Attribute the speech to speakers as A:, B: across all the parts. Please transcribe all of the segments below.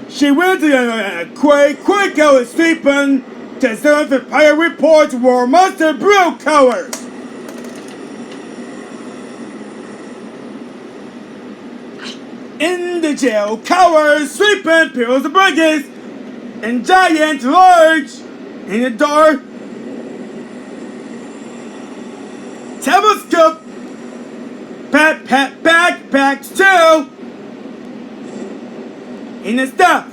A: She went to quick go sleeping to serve the fire reports were monster brew color. In the jail, cowards sleeping pills the blankets and giant large in the dark. Telescope backpacks too in the stuff.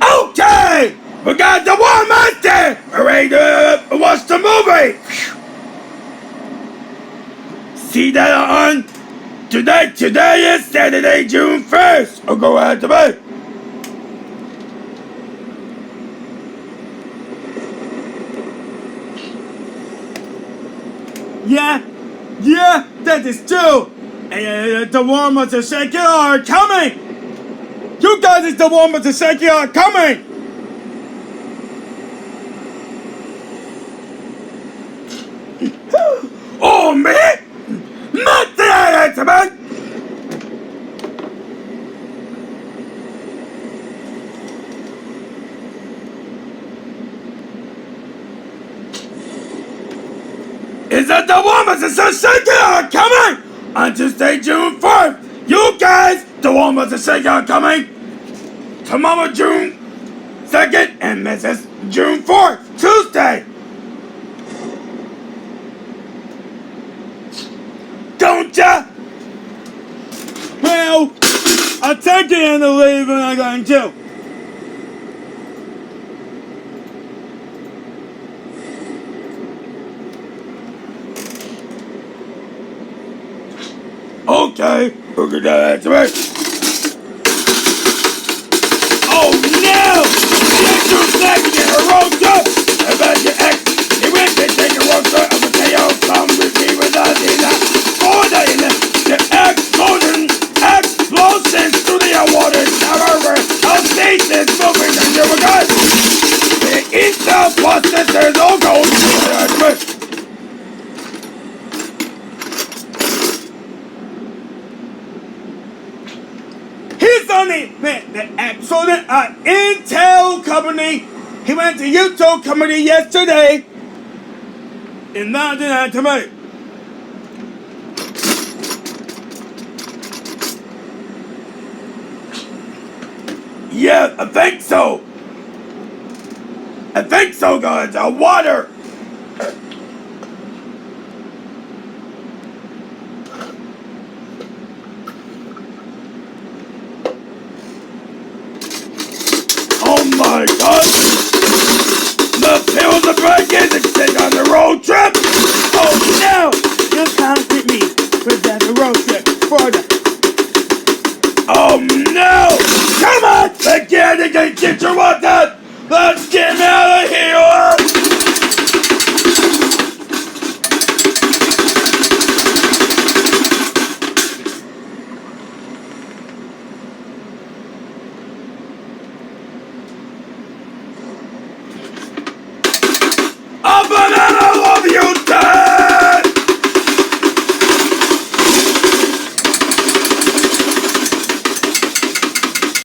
A: Okay, we got the War Monster ready to watch the movie. See that on today. Today is Saturday, June 1st. I'll go out to bed. Yeah, that is true. And the War Monster Shaky are coming. You guys is the War Monster Shaky are coming. Oh, me? Not that, man! Is that the War Monster Shaky are coming? On Tuesday, June 4th. You guys, the War Monster Shaky are coming. Tomorrow, June 2nd, and Mrs. June 4th, Tuesday. Don't ya? Well, I'll take you in the leave and I'm going to. Okay, we're gonna answer it. Oh no! The actual snagging in her road job! About your ex, he went to take a road trip of the tail, come with me with us in the order in the explosions through the water tower of stations moving under a gun. The east-south processors all go to the He's on the excellent Intel company. He went to Utah company yesterday. And now did to me. Yeah, I think so. Guys. Water. Oh my God! The pills are breaking and take on the road trip! Oh no! You can't beat me for that road trip for the... Oh no! Come on! Again, get your